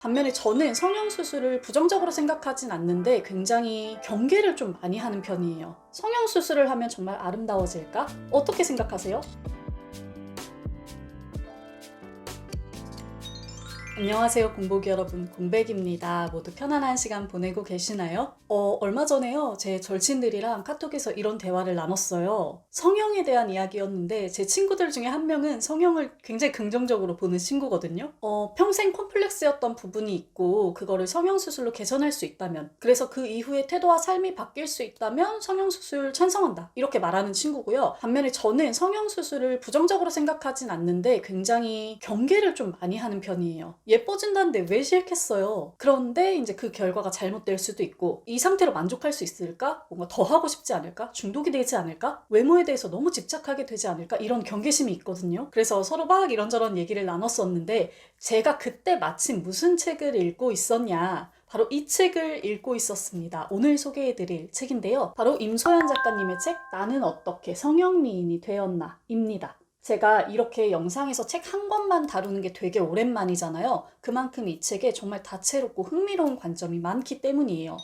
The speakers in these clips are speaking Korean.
반면에 저는 성형수술을 부정적으로 생각하진 않는데 굉장히 경계를 좀 많이 하는 편이에요. 성형수술을 하면 정말 아름다워질까? 어떻게 생각하세요? 안녕하세요, 공복이 여러분. 공백입니다. 모두 편안한 시간 보내고 계시나요? 얼마 전에요, 제 절친들이랑 카톡에서 이런 대화를 나눴어요. 성형에 대한 이야기였는데 제 친구들 중에 한 명은 성형을 굉장히 긍정적으로 보는 친구거든요. 평생 콤플렉스였던 부분이 있고 그거를 성형수술로 개선할 수 있다면, 그래서 그 이후에 태도와 삶이 바뀔 수 있다면 성형수술 찬성한다, 이렇게 말하는 친구고요. 반면에 저는 성형수술을 부정적으로 생각하진 않는데 굉장히 경계를 좀 많이 하는 편이에요. 예뻐진다는데 왜 싫겠어요? 그런데 이제 그 결과가 잘못될 수도 있고, 이 상태로 만족할 수 있을까? 뭔가 더 하고 싶지 않을까? 중독이 되지 않을까? 외모에 대해서 너무 집착하게 되지 않을까? 이런 경계심이 있거든요. 그래서 서로 막 이런저런 얘기를 나눴었는데, 제가 그때 마침 무슨 책을 읽고 있었냐? 바로 이 책을 읽고 있었습니다. 오늘 소개해드릴 책인데요. 바로 임소연 작가님의 책 나는 어떻게 성형미인이 되었나 입니다. 제가 이렇게 영상에서 책 한 권만 다루는 게 되게 오랜만이잖아요. 그만큼 이 책에 정말 다채롭고 흥미로운 관점이 많기 때문이에요.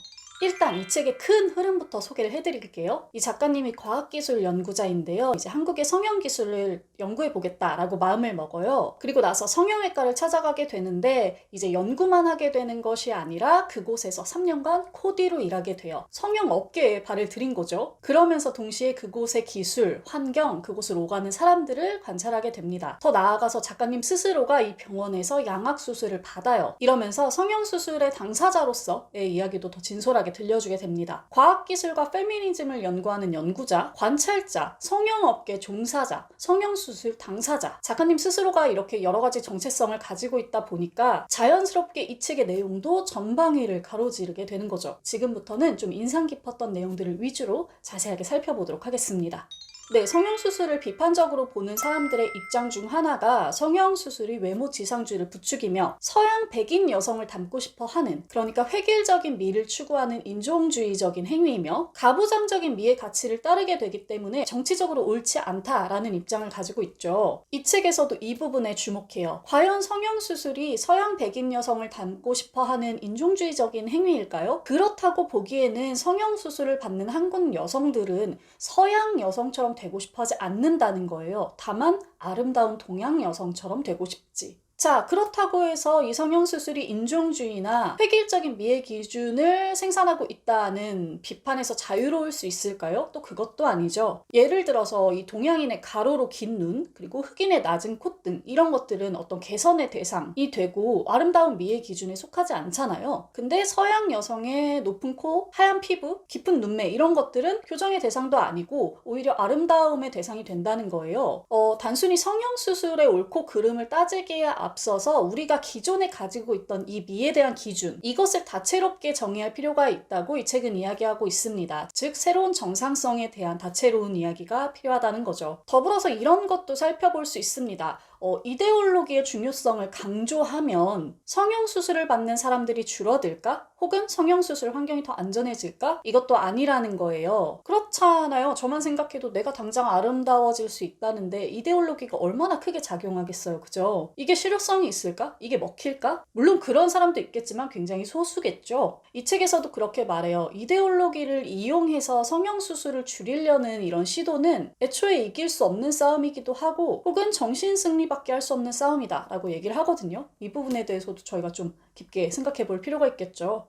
일단 이 책의 큰 흐름부터 소개를 해드릴게요. 이 작가님이 과학기술 연구자인데요. 이제 한국의 성형기술을 연구해보겠다라고 마음을 먹어요. 그리고 나서 성형외과를 찾아가게 되는데, 이제 연구만 하게 되는 것이 아니라 그곳에서 3년간 코디로 일하게 돼요. 성형업계에 발을 들인 거죠. 그러면서 동시에 그곳의 기술, 환경, 그곳을 오가는 사람들을 관찰하게 됩니다. 더 나아가서 작가님 스스로가 이 병원에서 양악수술을 받아요. 이러면서 성형수술의 당사자로서의 이야기도 더 진솔하게 들려주게 됩니다. 과학기술과 페미니즘을 연구하는 연구자, 관찰자, 성형업계 종사자, 성형수술 당사자, 작가님 스스로가 이렇게 여러 가지 정체성을 가지고 있다 보니까 자연스럽게 이 책의 내용도 전방위를 가로지르게 되는 거죠. 지금부터는 좀 인상 깊었던 내용들을 위주로 자세하게 살펴보도록 하겠습니다. 네, 성형수술을 비판적으로 보는 사람들의 입장 중 하나가 성형수술이 외모 지상주의를 부추기며 서양 백인 여성을 닮고 싶어 하는, 그러니까 획일적인 미를 추구하는 인종주의적인 행위이며 가부장적인 미의 가치를 따르게 되기 때문에 정치적으로 옳지 않다라는 입장을 가지고 있죠. 이 책에서도 이 부분에 주목해요. 과연 성형수술이 서양 백인 여성을 닮고 싶어 하는 인종주의적인 행위일까요? 그렇다고 보기에는 성형수술을 받는 한국 여성들은 서양 여성처럼 되고 싶어 하지 않는다는 거예요. 다만 아름다운 동양 여성처럼 되고 싶지. 자, 그렇다고 해서 이 성형수술이 인종주의나 획일적인 미의 기준을 생산하고 있다는 비판에서 자유로울 수 있을까요? 또 그것도 아니죠. 예를 들어서 이 동양인의 가로로 긴 눈, 그리고 흑인의 낮은 콧등, 이런 것들은 어떤 개선의 대상이 되고 아름다운 미의 기준에 속하지 않잖아요. 근데 서양 여성의 높은 코, 하얀 피부, 깊은 눈매, 이런 것들은 교정의 대상도 아니고 오히려 아름다움의 대상이 된다는 거예요. 단순히 성형수술의 옳고 그름을 따지기에 앞서서 우리가 기존에 가지고 있던 이 미에 대한 기준, 이것을 다채롭게 정의할 필요가 있다고 이 책은 이야기하고 있습니다. 즉 새로운 정상성에 대한 다채로운 이야기가 필요하다는 거죠. 더불어서 이런 것도 살펴볼 수 있습니다. 이데올로기의 중요성을 강조하면 성형수술을 받는 사람들이 줄어들까? 혹은 성형수술 환경이 더 안전해질까? 이것도 아니라는 거예요. 그렇잖아요. 저만 생각해도 내가 당장 아름다워질 수 있다는데 이데올로기가 얼마나 크게 작용하겠어요. 그죠? 이게 실효성이 있을까? 이게 먹힐까? 물론 그런 사람도 있겠지만 굉장히 소수겠죠. 이 책에서도 그렇게 말해요. 이데올로기를 이용해서 성형수술을 줄이려는 이런 시도는 애초에 이길 수 없는 싸움이기도 하고, 혹은 정신승리밖에 할 수 없는 싸움이다 라고 얘기를 하거든요. 이 부분에 대해서도 저희가 좀 깊게 생각해 볼 필요가 있겠죠.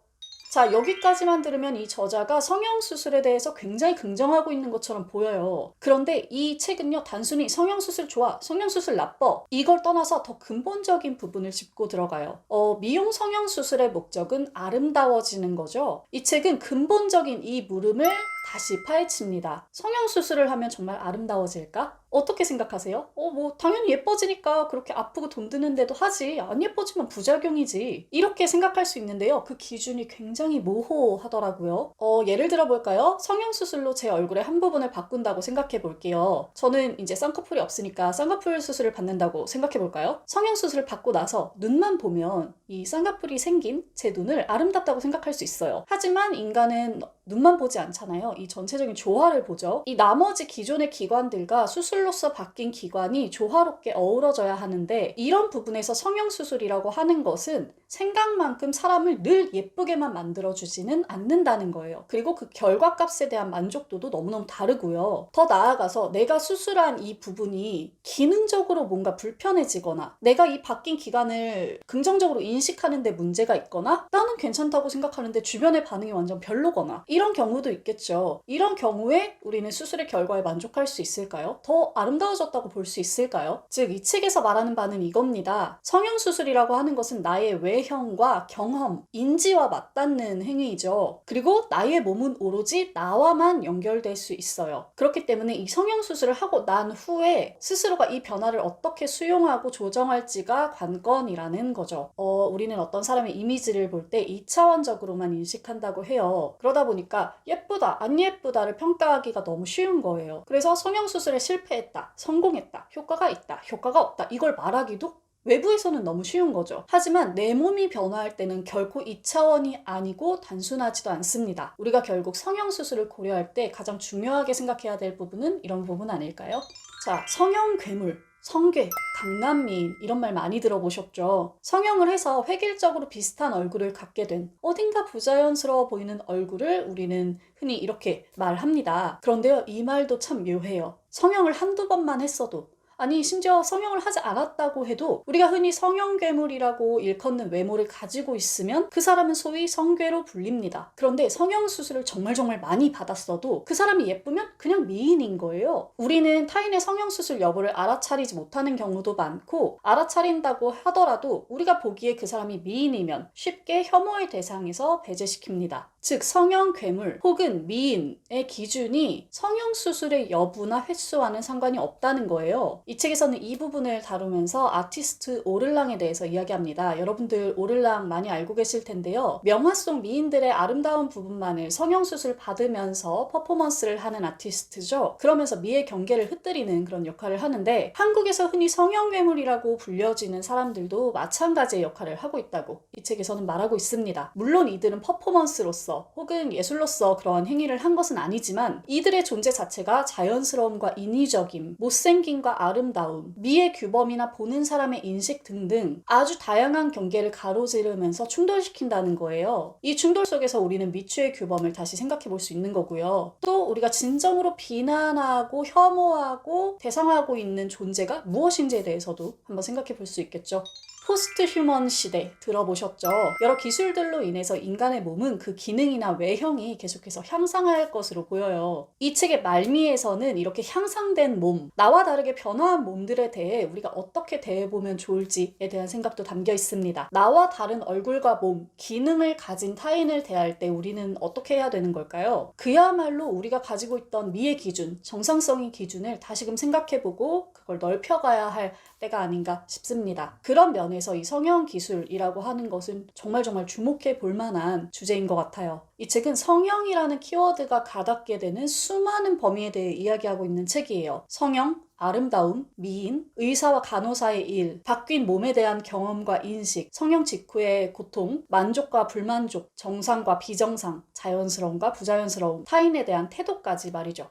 자, 여기까지만 들으면 이 저자가 성형수술에 대해서 굉장히 긍정하고 있는 것처럼 보여요. 그런데 이 책은요, 단순히 성형수술 좋아, 성형수술 나빠, 이걸 떠나서 더 근본적인 부분을 짚고 들어가요. 미용 성형수술의 목적은 아름다워지는 거죠. 이 책은 근본적인 이 물음을 다시 파헤칩니다. 성형수술을 하면 정말 아름다워질까? 어떻게 생각하세요? 당연히 예뻐지니까 그렇게 아프고 돈 드는데도 하지. 안 예뻐지면 부작용이지. 이렇게 생각할 수 있는데요. 그 기준이 굉장히 모호하더라고요. 예를 들어 볼까요? 성형수술로 제 얼굴의 한 부분을 바꾼다고 생각해 볼게요. 저는 이제 쌍꺼풀이 없으니까 쌍꺼풀 수술을 받는다고 생각해 볼까요? 성형수술을 받고 나서 눈만 보면 이 쌍꺼풀이 생긴 제 눈을 아름답다고 생각할 수 있어요. 하지만 인간은 눈만 보지 않잖아요. 이 전체적인 조화를 보죠. 이 나머지 기존의 기관들과 수술로서 바뀐 기관이 조화롭게 어우러져야 하는데 이런 부분에서 성형수술이라고 하는 것은 생각만큼 사람을 늘 예쁘게만 만들어주지는 않는다는 거예요. 그리고 그 결과값에 대한 만족도도 너무너무 다르고요. 더 나아가서 내가 수술한 이 부분이 기능적으로 뭔가 불편해지거나 내가 이 바뀐 기관을 긍정적으로 인식하는 데 문제가 있거나 나는 괜찮다고 생각하는데 주변의 반응이 완전 별로거나 이런 경우도 있겠죠. 이런 경우에 우리는 수술의 결과에 만족할 수 있을까요? 더 아름다워졌다고 볼 수 있을까요? 즉 이 책에서 말하는 바는 이겁니다. 성형수술이라고 하는 것은 나의 외형과 경험, 인지와 맞닿는 행위이죠. 그리고 나의 몸은 오로지 나와만 연결될 수 있어요. 그렇기 때문에 이 성형수술을 하고 난 후에 스스로가 이 변화를 어떻게 수용하고 조정할지가 관건이라는 거죠. 우리는 어떤 사람의 이미지를 볼 때 2차원적으로만 인식한다고 해요. 그러다 보니까 예쁘다, 안 예쁘다를 평가하기가 너무 쉬운 거예요. 그래서 성형수술에 실패했다, 성공했다, 효과가 있다, 효과가 없다 이걸 말하기도 외부에서는 너무 쉬운 거죠. 하지만 내 몸이 변화할 때는 결코 2차원이 아니고 단순하지도 않습니다. 우리가 결국 성형수술을 고려할 때 가장 중요하게 생각해야 될 부분은 이런 부분 아닐까요? 자, 성형괴물, 성괴, 강남미인 이런 말 많이 들어보셨죠? 성형을 해서 획일적으로 비슷한 얼굴을 갖게 된 어딘가 부자연스러워 보이는 얼굴을 우리는 흔히 이렇게 말합니다. 그런데요, 이 말도 참 묘해요. 성형을 한두 번만 했어도 아니 심지어 성형을 하지 않았다고 해도 우리가 흔히 성형괴물이라고 일컫는 외모를 가지고 있으면 그 사람은 소위 성괴로 불립니다. 그런데 성형수술을 정말 많이 받았어도 그 사람이 예쁘면 그냥 미인인 거예요. 우리는 타인의 성형수술 여부를 알아차리지 못하는 경우도 많고 알아차린다고 하더라도 우리가 보기에 그 사람이 미인이면 쉽게 혐오의 대상에서 배제시킵니다. 즉 성형괴물 혹은 미인의 기준이 성형수술의 여부나 횟수와는 상관이 없다는 거예요. 이 책에서는 이 부분을 다루면서 아티스트 오를랑에 대해서 이야기합니다. 여러분들 오를랑 많이 알고 계실 텐데요. 명화 속 미인들의 아름다운 부분만을 성형수술 받으면서 퍼포먼스를 하는 아티스트죠. 그러면서 미의 경계를 흩뜨리는 그런 역할을 하는데 한국에서 흔히 성형괴물이라고 불려지는 사람들도 마찬가지의 역할을 하고 있다고 이 책에서는 말하고 있습니다. 물론 이들은 퍼포먼스로서 혹은 예술로서 그러한 행위를 한 것은 아니지만 이들의 존재 자체가 자연스러움과 인위적임, 못생김과 아름다움, 미의 규범이나 보는 사람의 인식 등등 아주 다양한 경계를 가로지르면서 충돌시킨다는 거예요. 이 충돌 속에서 우리는 미추의 규범을 다시 생각해 볼 수 있는 거고요. 또 우리가 진정으로 비난하고 혐오하고 대상하고 있는 존재가 무엇인지에 대해서도 한번 생각해 볼 수 있겠죠. 포스트 휴먼 시대 들어보셨죠? 여러 기술들로 인해서 인간의 몸은 그 기능이나 외형이 계속해서 향상할 것으로 보여요. 이 책의 말미에서는 이렇게 향상된 몸, 나와 다르게 변화한 몸들에 대해 우리가 어떻게 대해보면 좋을지에 대한 생각도 담겨 있습니다. 나와 다른 얼굴과 몸, 기능을 가진 타인을 대할 때 우리는 어떻게 해야 되는 걸까요? 그야말로 우리가 가지고 있던 미의 기준, 정상성의 기준을 다시금 생각해보고 그걸 넓혀가야 할 때가 아닌가 싶습니다. 그런 면에서 이 성형 기술이라고 하는 것은 정말 주목해 볼 만한 주제인 것 같아요. 이 책은 성형이라는 키워드가 가닿게 되는 수많은 범위에 대해 이야기하고 있는 책이에요. 성형, 아름다움, 미인, 의사와 간호사의 일, 바뀐 몸에 대한 경험과 인식, 성형 직후의 고통, 만족과 불만족, 정상과 비정상, 자연스러움과 부자연스러움, 타인에 대한 태도까지 말이죠.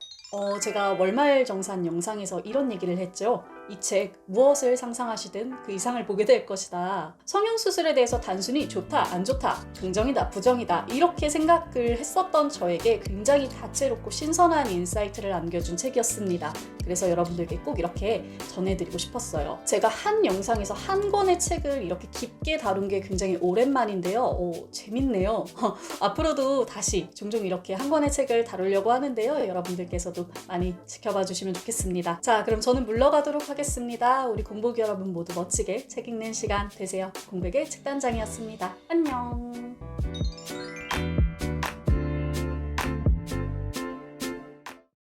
제가 월말정산 영상에서 이런 얘기를 했죠. 이 책 무엇을 상상하시든 그 이상을 보게 될 것이다. 성형수술에 대해서 단순히 좋다, 안 좋다, 긍정이다, 부정이다 이렇게 생각을 했었던 저에게 굉장히 다채롭고 신선한 인사이트를 안겨준 책이었습니다. 그래서 여러분들께 꼭 이렇게 전해드리고 싶었어요. 제가 한 영상에서 한 권의 책을 이렇게 깊게 다룬 게 굉장히 오랜만인데요. 재밌네요. 앞으로도 다시 종종 이렇게 한 권의 책을 다루려고 하는데요. 여러분들께서도 많이 지켜봐 주시면 좋겠습니다. 자, 그럼 저는 물러가도록 하겠습니다. 우리 공복이 여러분 모두 멋지게 책 읽는 시간 되세요. 공백의 책단장이었습니다. 안녕.